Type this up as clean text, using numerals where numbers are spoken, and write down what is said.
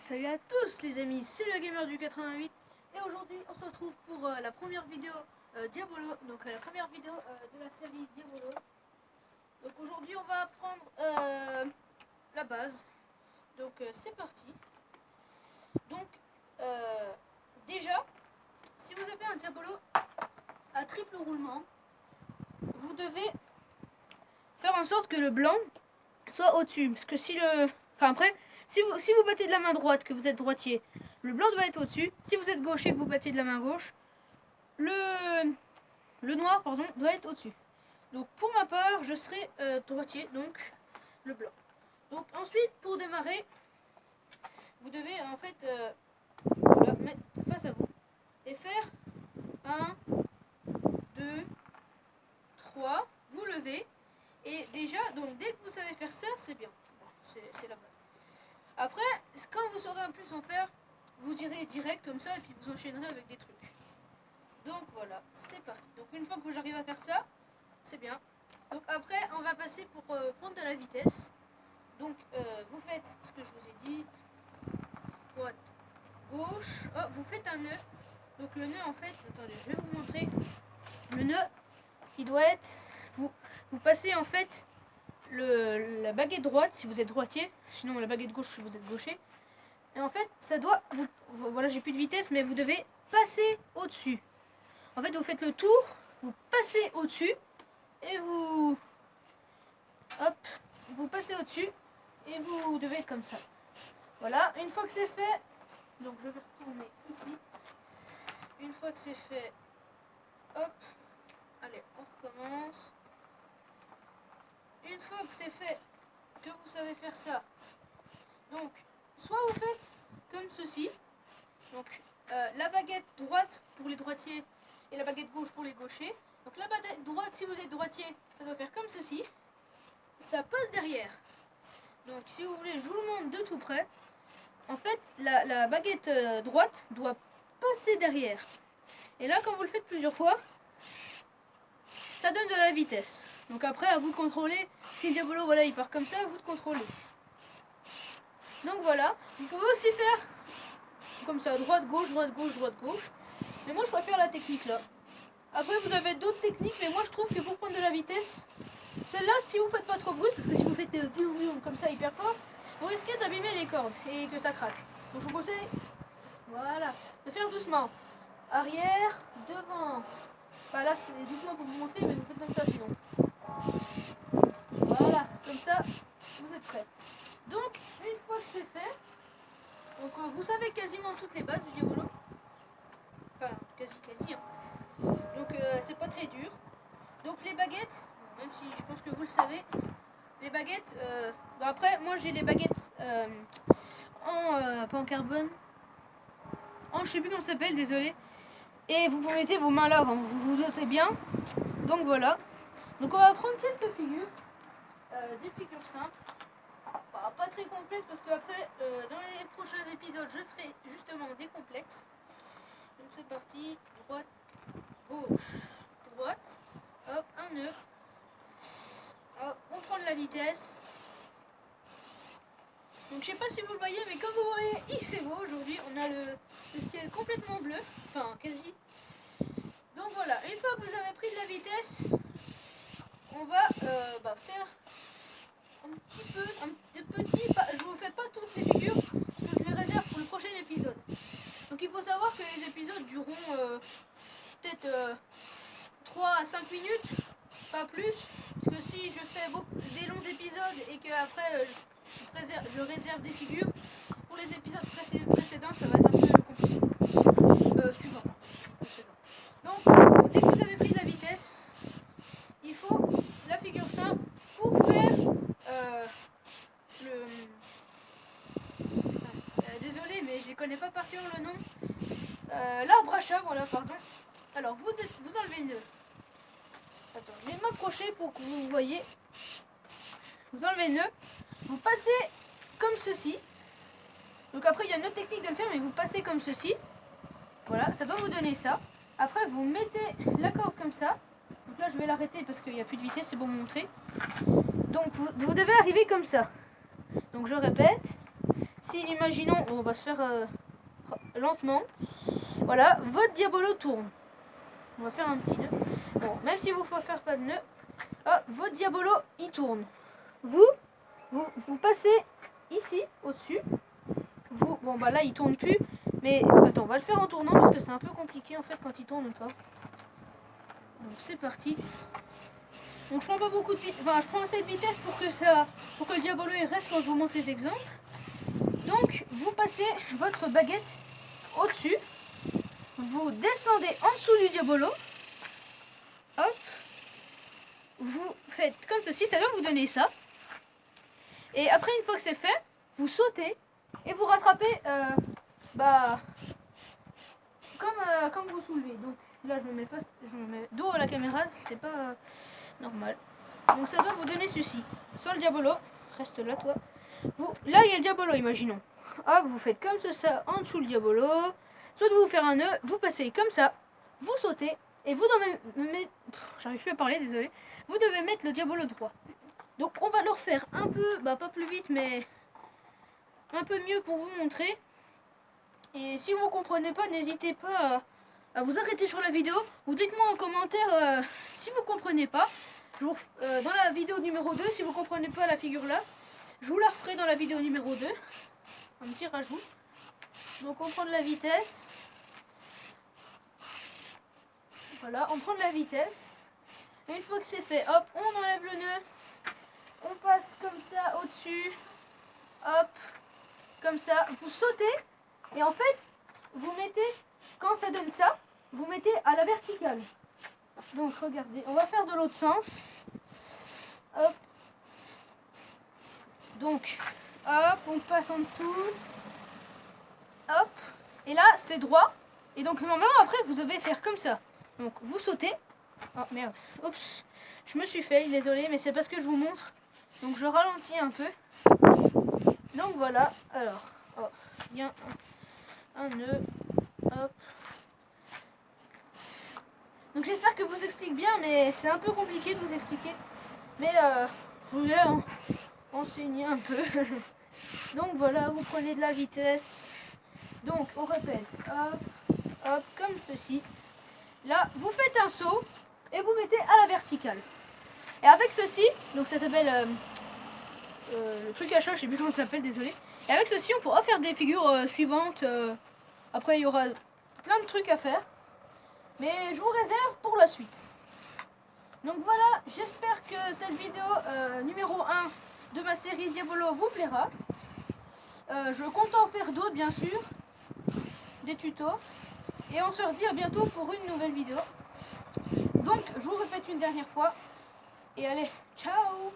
Salut à tous les amis, c'est le gamer du 88 et aujourd'hui on se retrouve pour la première vidéo Diabolo, donc la première vidéo de la série Diabolo. Donc aujourd'hui on va apprendre la base, donc c'est parti. Donc déjà, si vous avez un Diabolo à triple roulement, vous devez faire en sorte que le blanc soit au-dessus, parce que si le... Enfin après, si vous battez de la main droite, que vous êtes droitier, le blanc doit être au-dessus. Si vous êtes gaucher, que vous battez de la main gauche, le noir pardon, doit être au-dessus. Donc pour ma part, je serai droitier, donc le blanc. Donc ensuite, pour démarrer, vous devez en fait la mettre face à vous et faire 1, 2, 3, vous levez. Et déjà, donc dès que vous savez faire ça, c'est bien. C'est la base. Après, quand vous saurez un plus en faire, vous irez direct comme ça et puis vous enchaînerez avec des trucs. Donc voilà, c'est parti. Donc une fois que j'arrive à faire ça, c'est bien. Donc après, on va passer pour prendre de la vitesse. Donc vous faites ce que je vous ai dit. Droite, gauche. Oh, vous faites un nœud. Donc le nœud en fait, attendez, je vais vous montrer. Le nœud, il doit être... Vous passez en fait la baguette droite si vous êtes droitier, sinon la baguette gauche si vous êtes gaucher. Et en fait, ça doit... Voilà, j'ai plus de vitesse, mais vous devez passer au-dessus. En fait, vous faites le tour, vous passez au-dessus, et vous... Hop, vous passez au-dessus, et vous devez être comme ça. Voilà, une fois que c'est fait, donc je vais retourner ici. Une fois que c'est fait, hop, allez, on recommence. Une fois que c'est fait, que vous savez faire ça, donc, soit vous faites comme ceci, donc la baguette droite pour les droitiers et la baguette gauche pour les gauchers. Donc la baguette droite, si vous êtes droitier, ça doit faire comme ceci, ça passe derrière. Donc si vous voulez, je vous le montre de tout près. En fait, la baguette droite doit passer derrière. Et là, quand vous le faites plusieurs fois, ça donne de la vitesse. Donc après, à vous de contrôler. Si le Diabolo, voilà, il part comme ça, à vous de contrôler. Donc voilà, vous pouvez aussi faire comme ça, droite, gauche, droite, gauche, droite, gauche. Mais moi, je préfère la technique là. Après, vous avez d'autres techniques, mais moi, je trouve que pour prendre de la vitesse, celle-là, si vous faites pas trop bruit, parce que si vous faites comme ça hyper fort, vous risquez d'abîmer les cordes et que ça craque. Donc, je vous conseille, voilà, de faire doucement. Arrière, devant. Enfin, là, c'est doucement pour vous montrer, mais vous faites comme ça sinon. Voilà, comme ça, vous êtes prêts. Donc, une fois que c'est fait, donc vous savez quasiment toutes les bases du Diabolo. Enfin, quasi. Hein. Donc, c'est pas très dur. Donc, les baguettes, même si je pense que vous le savez, les baguettes, bon après, moi j'ai les baguettes pas en carbone, je sais plus comment ça s'appelle, désolé. Et vous mettez vos mains là, vous vous doutez bien. Donc voilà. Donc on va prendre quelques figures, des figures simples, pas très complexes parce que après, dans les prochains épisodes, je ferai justement des complexes. Donc c'est parti, droite, gauche, droite, hop, un nœud. Hop, on prend de la vitesse. Donc je sais pas si vous le voyez, mais comme vous voyez, il fait beau aujourd'hui. On a le ciel complètement bleu, enfin quasi. Donc voilà, une fois que vous avez pris de la vitesse, on va faire un petit peu, de petits. Je vous fais pas toutes les figures parce que je les réserve pour le prochain épisode. Donc il faut savoir que les épisodes dureront peut-être 3 à 5 minutes, pas plus. Parce que si je fais des longs épisodes et que après je réserve des figures pour les épisodes précédents, ça va être un peu compliqué. Suivant. Donc, dès que vous avez pris de la vitesse, il faut la figure simple pour faire désolé, mais je ne connais pas par cœur le nom. L'arbre à chat, voilà, pardon. Alors, vous enlevez le nœud. Attends, je vais m'approcher pour que vous voyez. Vous enlevez le nœud. Vous passez comme ceci. Donc après, il y a une autre technique de le faire, mais vous passez comme ceci. Voilà, ça doit vous donner ça. Après, vous mettez la corde comme ça. Donc là, je vais l'arrêter parce qu'il n'y a plus de vitesse, c'est pour vous montrer. Donc, vous devez arriver comme ça. Donc, je répète. si imaginons, on va se faire lentement, voilà, votre diabolo tourne. On va faire un petit nœud. Bon, même si vous ne faire pas de nœud, votre diabolo il tourne. Vous passez ici au-dessus. Bon bah là il tourne plus, mais attends, on va le faire en tournant parce que c'est un peu compliqué en fait quand il tourne pas. Donc c'est parti. Donc je prends pas beaucoup de vitesse, enfin je prends assez de vitesse pour que le diabolo il reste quand je vous montre les exemples. Donc vous passez votre baguette au-dessus, vous descendez en dessous du diabolo, hop, vous faites comme ceci, ça doit vous donner ça. Et après une fois que c'est fait, vous sautez et vous rattrapez comme vous soulevez. Donc là je me mets dos à la caméra, c'est pas normal. Donc ça doit vous donner ceci. Sans le diabolo, reste là toi. Là il y a le diabolo, imaginons. Hop, vous faites comme ça en dessous le diabolo. Soit de vous faire un nœud, vous passez comme ça, vous sautez et vous devez j'arrive plus à parler, désolé. Vous devez mettre le diabolo droit. Donc on va le refaire un peu, pas plus vite mais un peu mieux pour vous montrer. Et si vous ne comprenez pas, n'hésitez pas à vous arrêter sur la vidéo ou dites-moi en commentaire si vous ne comprenez pas. Dans la vidéo numéro 2, si vous ne comprenez pas la figure là, je vous la referai dans la vidéo numéro 2. Un petit rajout. Donc on prend de la vitesse. Voilà, on prend de la vitesse. Et une fois que c'est fait, hop, on enlève le nœud. On passe comme ça au-dessus. Hop, comme ça. Vous sautez. Et en fait, vous mettez, quand ça donne ça, vous mettez à la verticale. Donc regardez, on va faire de l'autre sens. Hop. Donc, hop, on passe en dessous. Hop. Et là, c'est droit. Et donc normalement, après, vous devez faire comme ça. Donc, vous sautez. Oh merde. Oups. Je me suis fait, désolé, mais c'est parce que je vous montre. Donc, je ralentis un peu. Donc, voilà. Alors, il y a un nœud. Hop. Donc j'espère que je vous explique bien, mais c'est un peu compliqué de vous expliquer. Mais je voulais enseigner un peu. Donc voilà, vous prenez de la vitesse. Donc on répète, hop, hop, comme ceci. Là, vous faites un saut et vous mettez à la verticale. Et avec ceci, donc ça s'appelle le truc à chat, je sais plus comment ça s'appelle, désolé. Et avec ceci, on pourra faire des figures suivantes. Après, il y aura plein de trucs à faire. Mais je vous réserve pour la suite. Donc voilà, j'espère que cette vidéo numéro 1 de ma série Diabolo vous plaira. Je compte en faire d'autres bien sûr, des tutos. Et on se redit à bientôt pour une nouvelle vidéo. Donc je vous répète une dernière fois. Et allez, ciao!